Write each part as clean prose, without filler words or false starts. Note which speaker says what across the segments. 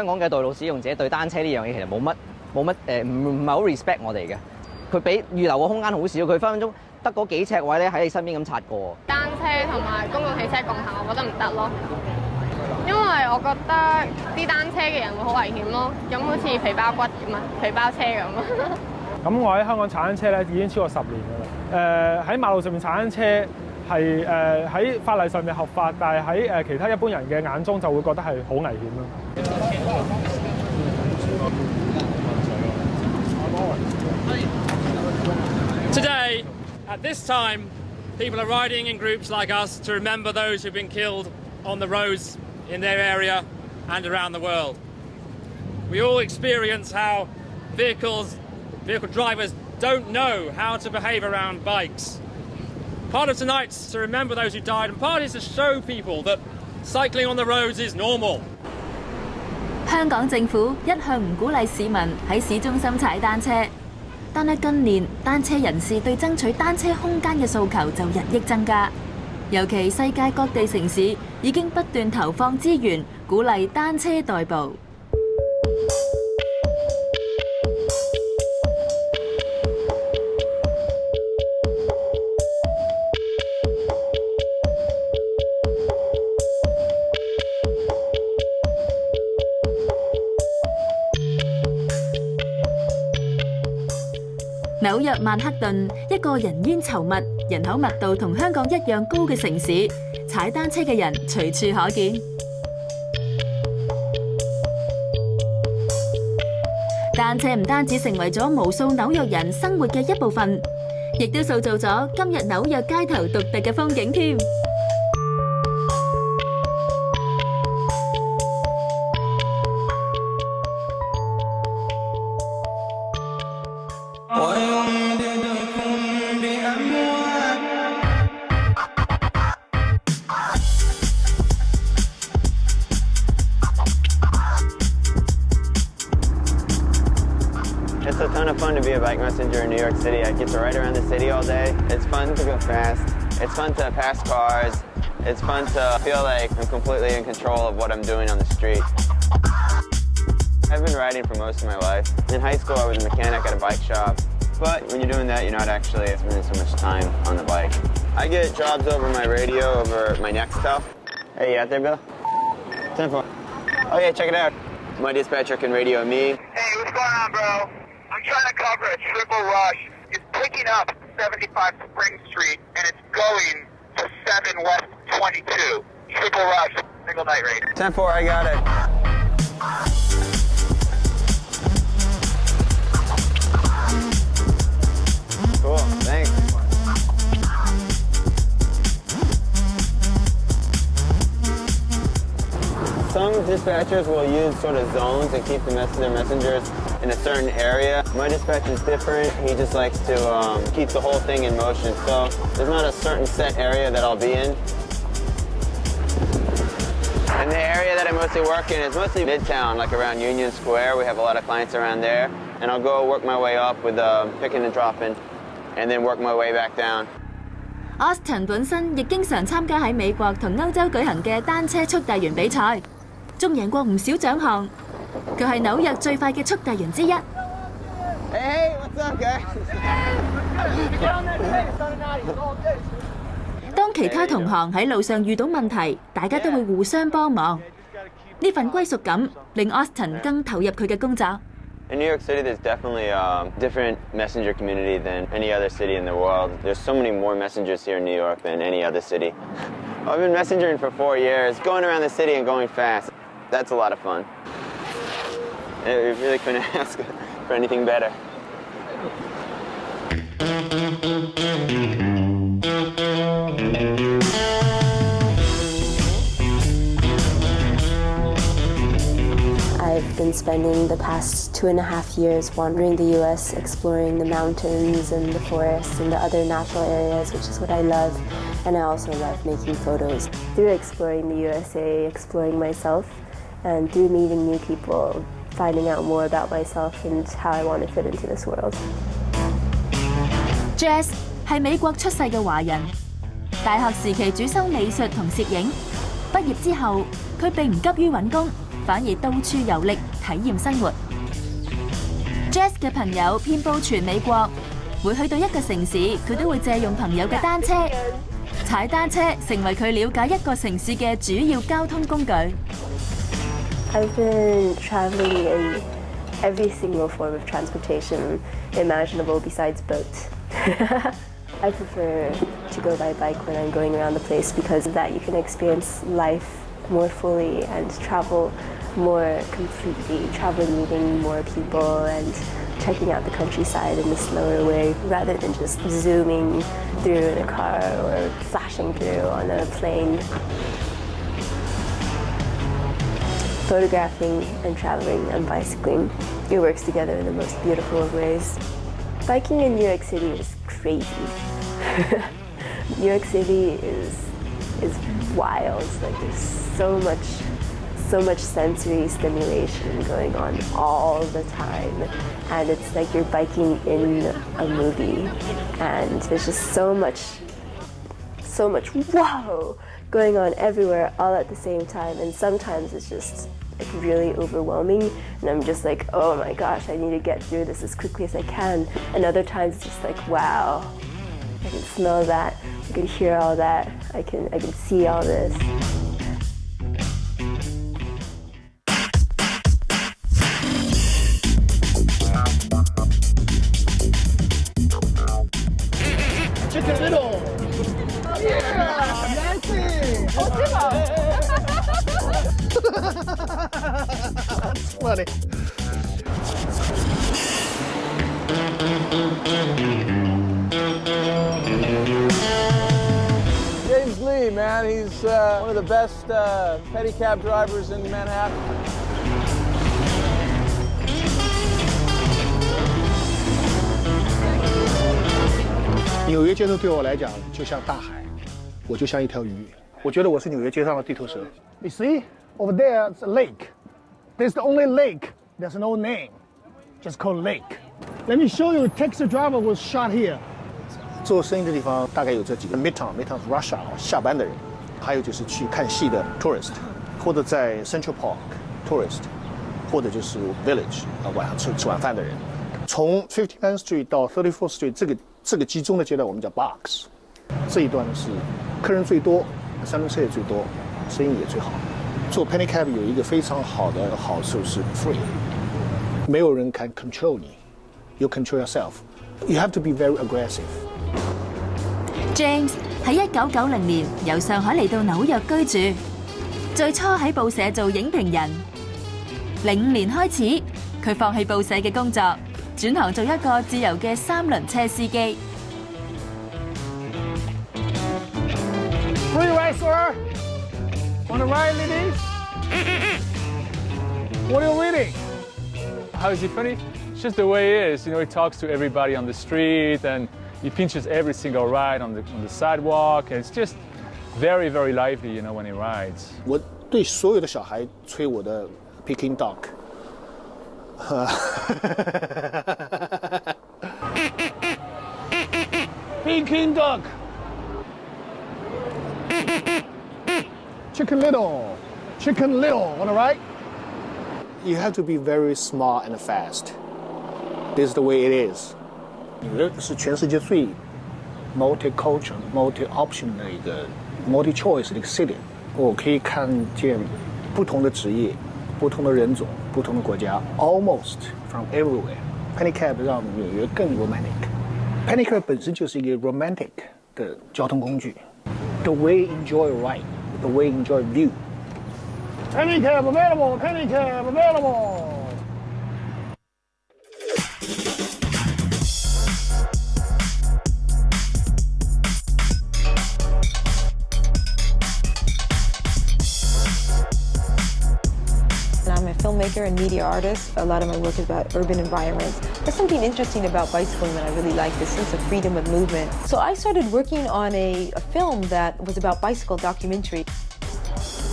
Speaker 1: 港嘅道路使用者對單車呢樣嘢其實冇乜唔係好 respect 我哋嘅。佢俾預留個空間好少，佢分分鐘得嗰幾尺位咧喺你身邊咁擦過。
Speaker 2: 單車同埋公共汽車共行，我覺得唔得咯，因為我覺得啲單車嘅人會好危險咯，咁好似皮包骨咁啊，皮包車咁。
Speaker 3: 咁我喺香港踩單車咧已經超過10年㗎啦。喺馬路上面踩單車係喺法例上面合法，但係喺其他一般人嘅眼中就會覺得係好危險咯。
Speaker 4: Today, at this time, people are riding in groups like us to remember those who've been killed on the roads in their area and around the world. We all experience how vehicle drivers don't know how to behave around bikes. Part of tonight's to remember those who died, and part is to show people that cycling on the roads is normal.
Speaker 5: 香港政府一向唔鼓勵市民喺市中心踩單車，但係近年單車人士對爭取單車空間嘅訴求就日益增加，尤其世界各地城市已經不斷投放資源鼓勵單車代步。紐約曼克頓一個人煙稠密、人口密度同香港一樣高嘅城市，踩單車嘅人隨處可見。單車唔單止成為咗無數紐約人生活嘅一部分，亦都塑造咗今日紐約街頭獨特嘅風景添。
Speaker 6: It's a ton of fun to be a bike messenger in New York City. I get to ride around the city all day. It's fun to go fast. It's fun to pass cars. It's fun to feel like I'm completely in control of what I'm doing on the street. I've been riding for most of my life. In high school, I was a mechanic at a bike shop. But when you're doing that, you're not actually spending so much time on the bike. I get jobs over my radio, over my neck stuff. Hey, you out there, Bill? 10-4. Oh yeah, check it out. My dispatcher can radio me.
Speaker 7: Hey, what's going on, bro? I'm trying to cover a triple rush. It's picking up 75 Spring Street, and it's going to 7 West 22. Triple rush, single night rate.
Speaker 6: 10-4, I got it. Cool, thanks. Some dispatchers will use sort of zones and keep their messengers in a certain area. My dispatcher is different. He just likes to keep the whole thing in motion. So there's not a certain set area that I'll be in. And the area that I mostly work in is mostly Midtown, like around Union Square. We have a lot of clients around there. And I'll go work my way up with picking and dropping, and then work my way back down.
Speaker 5: Austin 本身亦經常參加喺美國同歐洲舉行嘅單車速遞員比賽，仲贏過唔少獎項。佢係紐約最快嘅速遞員之一。
Speaker 6: Hey, what's up, guys?
Speaker 5: 當其他同行喺路上遇到問題，大家都會互相幫忙。呢份歸屬感令 Austin 更投入佢嘅工作。
Speaker 6: In New York City, there's definitely a different messenger community than any other city in the world. There's so many more messengers here in New York than any other city. I've been messengering for 4 years, going around the city and going fast. That's a lot of fun. We really couldn't ask for anything better.
Speaker 8: I've been spending the past 2.5 years wandering the U.S., exploring the mountains and the forests and the other natural areas, which is what I love. And I also love making photos. Through exploring the USA, exploring myself, and through meeting new people, finding out more about myself and how I want to fit into this world.
Speaker 5: Jazz 係美國出世嘅華人，大學時期主修美術同攝影。畢業之後，佢並唔急於揾工，反而到處遊歷體驗生活。Jazz 嘅朋友遍佈全美國，每去到一個城市，佢都會借用朋友嘅單車。踩單車成為佢了解一個城市嘅主要交通工具。
Speaker 8: I've been traveling in every single form of transportation imaginable besides boat. I prefer to go by bike when I'm going around the place because of that you can experience life more fully and travel more completely, meeting more people and checking out the countryside in a slower way rather than just zooming through in a car or flashing through on a plane. Photographing and traveling and bicycling, it works together in the most beautiful of ways. Biking in New York City is crazy. New York City is wild. Like there's so much sensory stimulation going on all the time, and it's like you're biking in a movie, and there's just so much whoa going on everywhere all at the same time, and sometimes it's just like really overwhelming, and I'm just like, oh my gosh, I need to get through this as quickly as I can, and other times it's just like, wow, I can smell that, I can hear all that, I can see all this.
Speaker 9: Chicken Little! Yeah! Nancy! That's funny. James Lee, man, he's one of the best pedicab drivers in Manhattan. 纽约街头对我来讲就像大海，我就像一条鱼。我觉得我是纽约街上的地头蛇。You see, over there it's a lake. There's the only lake. There's no name, just called lake. Let me show you. Taxi driver was shot here. 做生意的地方大概有这几个 Midtown rush hour 下班的人，还有就是去看戏的 tourist， 或者在 Central Park tourist， 或者就是 Village 晚上吃晚饭的人。从 59th Street 到 34th Street 这个集中的阶段我们叫 box， 这一段是客人最多，三轮车也最多，生意也最好。做 penny cab 有一个非常好的好处是 free， 没有人 can control 你 ，you control yourself。You have to be very aggressive。James
Speaker 5: 喺1990年由上海嚟到紐約居住，最初喺報社做影評人。05年開始，佢放棄報社嘅工作，轉行做一個自由嘅三輪車司機。
Speaker 9: Free ride, sir. Want to ride, ladies? What are you reading?
Speaker 3: How is he funny? It's just the way he is. You know, he talks to everybody on the street and he pinches every single ride on the sidewalk. And it's just very, very lively, you know, when he rides.
Speaker 9: 我对所有的小孩吹我的 Peking dog. Peking dog. Chicken Little, wanna ride? You have to be very smart and fast. This is the way it is. 纽约是全世界最 multicultural, multi-option 的一个 multi-choice 的一个 city。我可以看见不同的职业、不同的人种、不同的国家 ，almost from everywhere. Penny cab 让纽约更 romantic. Penny cab 本身就是一个 romantic 的交通工具。The way enjoy ride, the way enjoy view. Penny cab available. Penny cab available.
Speaker 10: I'm a filmmaker and media artist. A lot of my work is about urban environments. There's something interesting about bicycling that I really like, the sense of freedom of movement. So I started working on a film that was about bicycle documentary.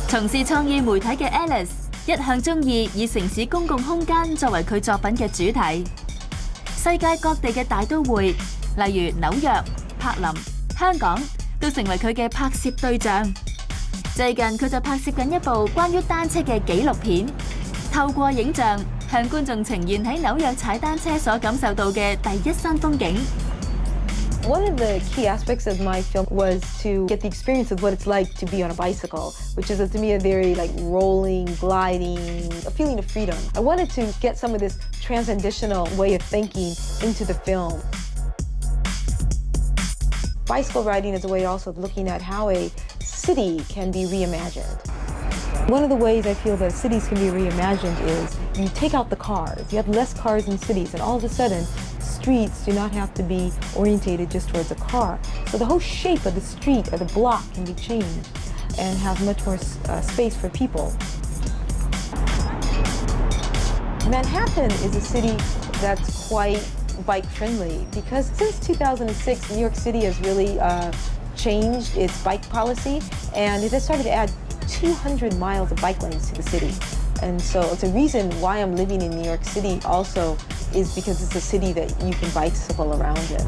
Speaker 5: 從事創意媒體嘅 Alice 一向中意以城市公共空間作為佢作品嘅主題。世界各地嘅大都會，例如紐約、柏林、香港，都成為佢嘅拍攝對象。最近佢就拍攝緊一部關於單車嘅紀錄片。透過影像向觀眾呈現喺紐約踩單車所感受到嘅第一身風景。
Speaker 10: One of the key aspects of my film was to get the experience of what it's like to be on a bicycle, which is to me a very rolling, gliding, a feeling of freedom. I wanted to get some of this transcendental way of thinking into the film. Bicycle riding is a way also of looking at how a city can be reimagined. One of the ways I feel that cities can be reimagined is you take out the cars. You have less cars in cities, and all of a sudden, streets do not have to be orientated just towards a car. So the whole shape of the street or the block can be changed and have much more space for people. Manhattan is a city that's quite bike-friendly because since 2006, New York City has really changed its bike policy, and it has started to add 200 miles of bike lanes to the city. And so it's a reason why I'm living in New York City also is because it's a city that you can bicycle around in.